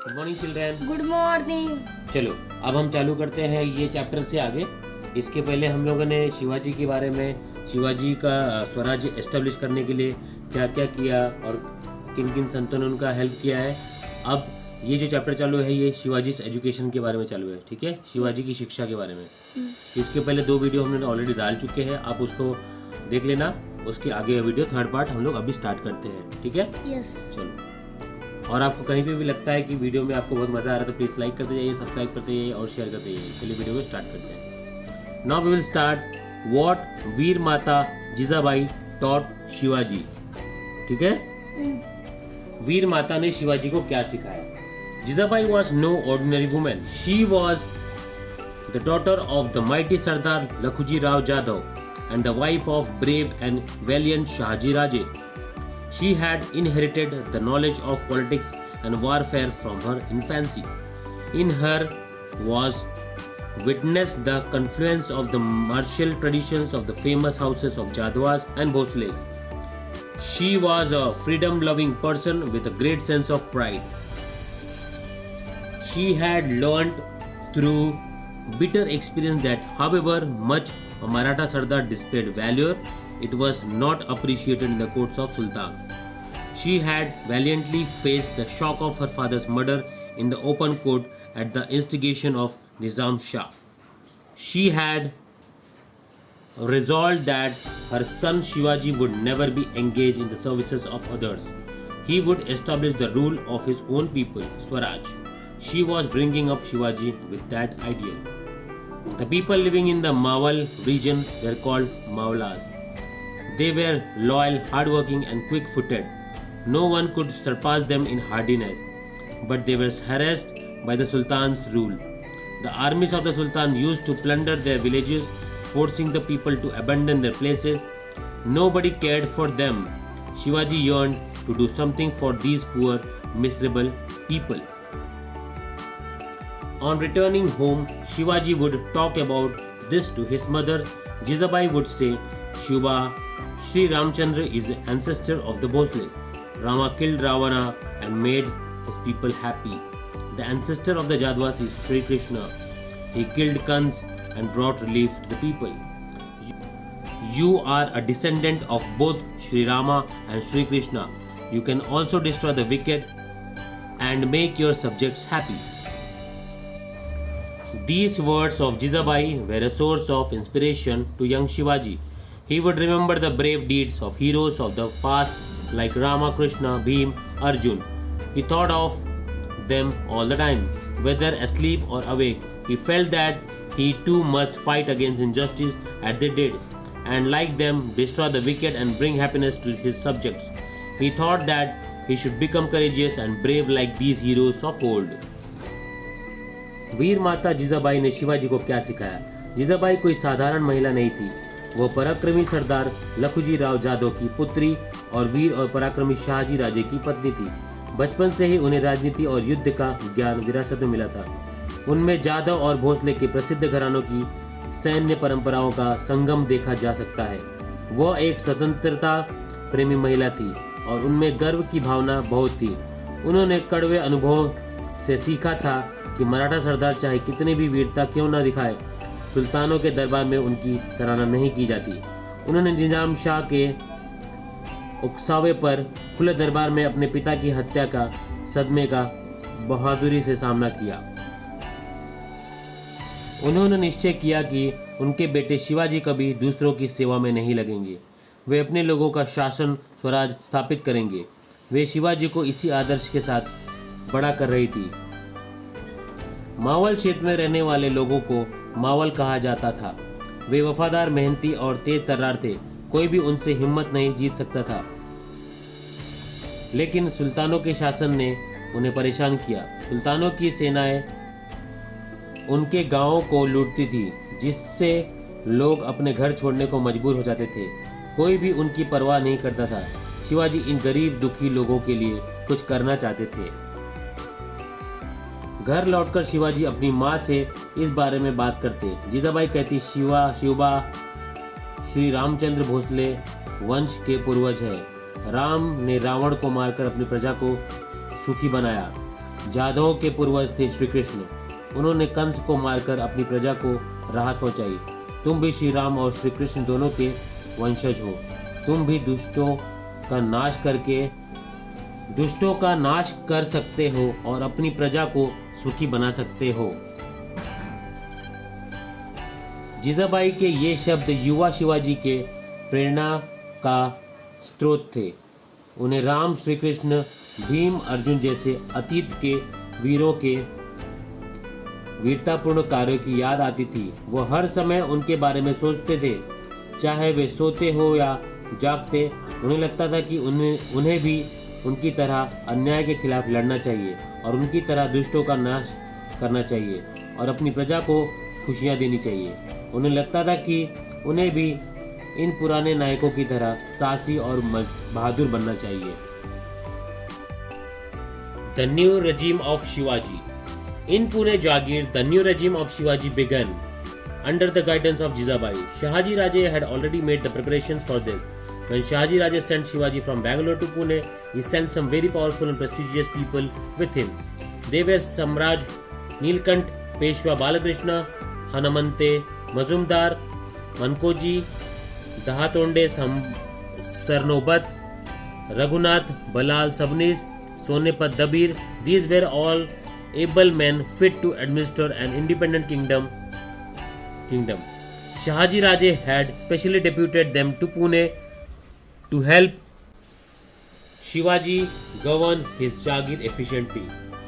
Good morning children. Good morning. चलो अब हम चालू करते हैं ये चैप्टर से आगे। इसके पहले हम लोगों ने शिवाजी के बारे में, शिवाजी का स्वराज्य एस्टेब्लिश करने के लिए क्या क्या किया और किन किन संतों ने उनका हेल्प किया है। अब ये जो चैप्टर चालू है ये शिवाजी एजुकेशन के बारे में चालू है, ठीक है, शिवाजी की शिक्षा के बारे में। इसके पहले 2 वीडियो हमने ऑलरेडी डाल चुके हैं, आप उसको देख लेना। उसके आगे वीडियो 3rd पार्ट हम लोग अभी स्टार्ट करते हैं, ठीक है। यस। चलो, और आपको कहीं पे भी लगता है कि वीडियो में आपको बहुत मज़ा आ रहा है तो प्लीज़ लाइक करते जाइए, सब्सक्राइब करते जाइए और शेयर करते जाइए। चलिए वीडियो को स्टार्ट करते हैं। Now we will start what Veer Mata Jijabai taught Shivaji, ठीक है। वीर माता ने शिवाजी को क्या सिखाया? Jijabai was no ordinary women. She was the daughter of the mighty Sardar Lakhuji Rao Jadhav and the wife of brave and valiant Shahaji Raje. She had inherited the knowledge of politics and warfare from her infancy. In her was witnessed the confluence of the martial traditions of the famous houses of Jadwas and Bhosles. She was a freedom-loving person with a great sense of pride. She had learned through bitter experience that however much a Maratha Sardar displayed valor, it was not appreciated in the courts of Sultan. She had valiantly faced the shock of her father's murder in the open court at the instigation of Nizam Shah. She had resolved that her son Shivaji would never be engaged in the services of others. He would establish the rule of his own people, Swaraj. She was bringing up Shivaji with that ideal. The people living in the Mawal region were called Mawlas. They were loyal, hardworking and quick-footed. No one could surpass them in hardiness, but they were harassed by the Sultan's rule. The armies of the Sultan used to plunder their villages, forcing the people to abandon their places. Nobody cared for them. Shivaji yearned to do something for these poor, miserable people. On returning home, Shivaji would talk about this to his mother. Jizabai would say, Shiva, Sri Ramchandra is the ancestor of the Bhosles. Rama killed Ravana and made his people happy. The ancestor of the Jadwas is Sri Krishna. He killed Kans and brought relief to the people. You are a descendant of both Sri Rama and Sri Krishna. You can also destroy the wicked and make your subjects happy. These words of Jizabai were a source of inspiration to young Shivaji. He would remember the brave deeds of heroes of the past like Rama, Krishna, Bhim, Arjun. He thought of them all the time, whether asleep or awake. He felt that he too must fight against injustice as they did, and like them destroy the wicked and bring happiness to his subjects. He thought that he should become courageous and brave like these heroes of old. वीर माता जिजाबाई ने शिवाजी को क्या सिखाया? जिजाबाई कोई साधारण महिला नहीं थी। वो पराक्रमी सरदार लखुजी राव जाधव की पुत्री और वीर और पराक्रमी शाहजी राजे की पत्नी थी। बचपन से ही उन्हें राजनीति और युद्ध का ज्ञान विरासत में मिला था। उनमें जाधव और भोसले के प्रसिद्ध घरानों की सैन्य परंपराओं का संगम देखा जा सकता है। वो एक स्वतंत्रता प्रेमी महिला थी और उनमें गर्व की भावना बहुत थी। उन्होंने कड़वे अनुभव से सीखा था कि मराठा सरदार चाहे कितनी भी वीरता क्यों न दिखाए, सुल्तानों के दरबार में उनकी सराहना नहीं की जाती। उन्होंने निजाम शाह के उकसावे पर खुले दरबार में अपने पिता की हत्या का सदमे का बहादुरी से सामना किया। उन्होंने निश्चय किया कि उनके बेटे शिवाजी कभी दूसरों की सेवा में नहीं लगेंगे। वे अपने लोगों का शासन स्वराज स्थापित करेंगे। वे शिवाजी को इसी आदर्श के साथ बड़ा कर रही थी। मावल क्षेत्र में रहने वाले लोगों को मावल कहा जाता था। वे वफादार, मेहनती और तेज तर्रार थे। कोई भी उनसे हिम्मत नहीं जीत सकता था। लेकिन सुल्तानों के शासन ने उन्हें परेशान किया। सुल्तानों की सेनाएं उनके गांवों को लूटती थी, जिससे लोग अपने घर छोड़ने को मजबूर हो जाते थे। कोई भी उनकी परवाह नहीं करता था। शिवाजी इन गरीब दुखी लोगों के लिए कुछ करना चाहते थे। घर लौटकर शिवाजी अपनी माँ से इस बारे में बात करते। जिजाबाई कहती, शिवा श्री रामचंद्र भोसले वंश के पूर्वज है। राम ने रावण को मारकर अपनी प्रजा को सुखी बनाया। जादवों के पूर्वज थे श्री कृष्ण। उन्होंने कंस को मारकर अपनी प्रजा को राहत पहुंचाई। तुम भी श्री राम और श्री कृष्ण दोनों के वंशज हो। तुम भी दुष्टों का नाश कर सकते हो और अपनी प्रजा को सुखी बना सकते हो। जीजाबाई के ये शब्द युवा शिवाजी के प्रेरणा का स्रोत थे। उन्हें राम, श्री कृष्ण, भीम, अर्जुन जैसे अतीत के वीरों के वीरतापूर्ण कार्यों की याद आती थी। वो हर समय उनके बारे में सोचते थे, चाहे वे सोते हो या जागते। उन्हें लगता था कि उन्हें भी उनकी तरह अन्याय के खिलाफ लड़ना चाहिए और उनकी तरह दुष्टों का नाश करना चाहिए और अपनी प्रजा को खुशियाँ देनी चाहिए। उन्हें लगता था कि उन्हें भी इन पुराने नायकों की तरह साहसी और बहादुर बनना चाहिए। The new regime of Shivaji. In Pune Jagir, the new regime of Shivaji began under the guidance of Jizabai. Shahaji Raje had already made the preparations for this. When Shahaji Raje sent Shivaji from Bangalore to Pune, he sent some very powerful and prestigious people with him. They were Samraj Nilkant, Peshwa Balakrishna, Hanamante Mazumdar, Mankoji, Dahatonde Sarnobat, Raghunath Balal Sabnis, Sonepat Dabir. These were all able men fit to administer an independent kingdom. Shahaji Raje had specially deputed them to Pune to help Shivaji govern his Jagir efficiently.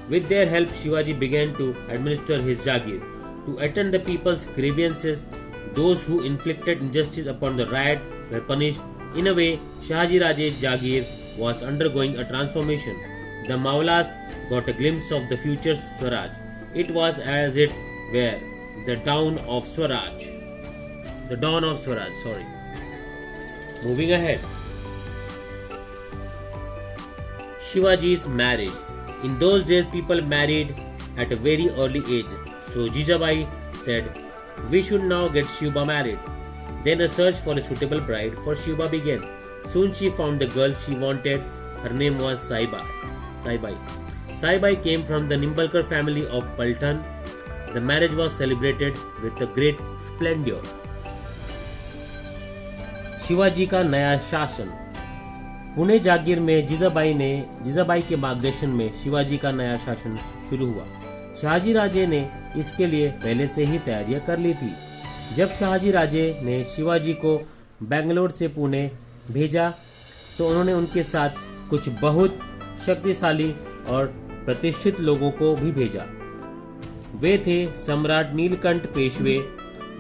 With their help, Shivaji began to administer his Jagir, to attend the people's grievances. Those who inflicted injustice upon the riot were punished. In a way, Shahaji Raje's Jagir was undergoing a transformation. The Maulas got a glimpse of the future Swaraj. It was as it were the dawn of Swaraj. Moving ahead. Shivaji's marriage. In those days, people married at a very early age. So Jijabai said, "We should now get Shiva married." Then a search for a suitable bride for Shiva began. Soon she found the girl she wanted. Her name was Saibai. Saibai came from the Nimbalkar family of Paltan. The marriage was celebrated with a great splendor. Shivaji का नया शासन. पुणे जागीर में जीजाबाई के मार्गदर्शन में शिवाजी का नया शासन शुरू हुआ। शाहजी राजे ने इसके लिए पहले से ही तैयारियां कर ली थी। जब शाहजी राजे ने शिवाजी को बेंगलोर से पुणे भेजा तो उन्होंने उनके साथ कुछ बहुत शक्तिशाली और प्रतिष्ठित लोगों को भी भेजा। वे थे सम्राट नीलकंठ पेशवे,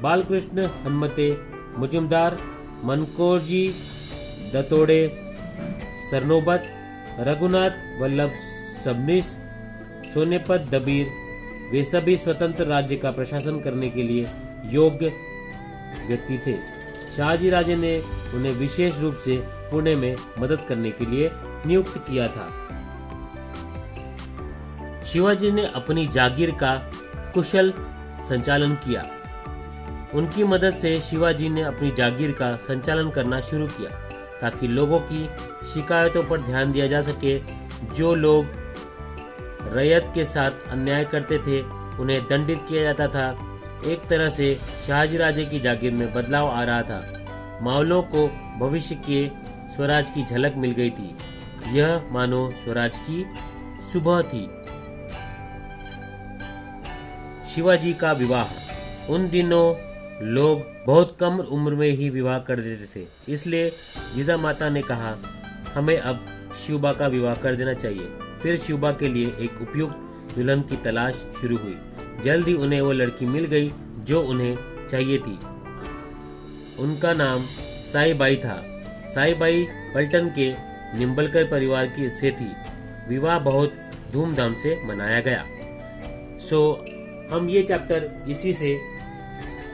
बालकृष्ण हनुमते मुजुमदार, मनकोजी दतोड़े सरनोबत, रघुनाथ वल्लभ सबनीस, सोनेपत दबीर। वे सभी स्वतंत्र राज्य का प्रशासन करने के लिए योग्य व्यक्ति थे। शाहजी राजे ने उन्हें विशेष रूप से पुणे में मदद करने के लिए नियुक्त किया था। शिवाजी ने अपनी जागीर का कुशल संचालन किया। उनकी मदद से शिवाजी ने अपनी जागीर का संचालन करना शुरू किया ताकि लोगों की शिकायतों पर ध्यान दिया जा सके। जो लोग रैयत के साथ अन्याय करते थे उन्हें दंडित किया जाता था। एक तरह से शाहजी राजे की जागीर में बदलाव आ रहा था। मावलों को भविष्य के स्वराज की झलक मिल गई थी। यह मानो स्वराज की सुबह थी। शिवाजी का विवाह। उन दिनों लोग बहुत कम उम्र में ही विवाह कर देते थे, इसलिए जीजा माता ने कहा हमें अब शिवबा का विवाह कर देना चाहिए। फिर शिवबा के लिए एक उपयुक्त दुल्हन की तलाश शुरू हुई। जल्द ही उन्हें वो लड़की मिल गई जो उन्हें चाहिए थी। उनका नाम साईबाई था। साईबाई पलटन के निम्बलकर परिवार की से थी। विवाह बहुत धूमधाम से मनाया गया। हम ये चैप्टर इसी से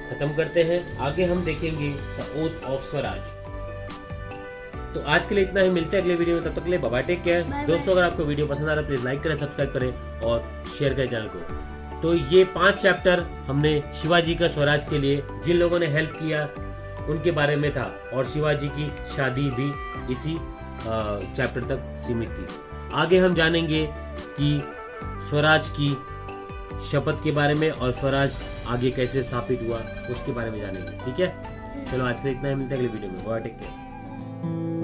खत्म करते हैं। आगे हम देखेंगे द ओथ ऑफ स्वराज। तो आज के लिए इतना ही, मिलते हैं अगले वीडियो में। तब तक के लिए बाय बाय, टेक केयर। दोस्तों अगर आपको वीडियो पसंद आ रहा है प्लीज लाइक करें, सब्सक्राइब करें और शेयर करें चैनल को। तो ये 5 चैप्टर हमने शिवाजी का स्वराज के लिए जिन लोगों ने हेल्प किया उनके बारे में था, और शिवाजी की शादी भी इसी चैप्टर तक सीमित थी। आगे हम जानेंगे कि स्वराज की शपथ के बारे में और स्वराज आगे कैसे स्थापित हुआ उसके बारे में जानेंगे। ठीक है, चलो आज के लिए इतना ही, मिलते हैं अगले वीडियो में। Bye, take care.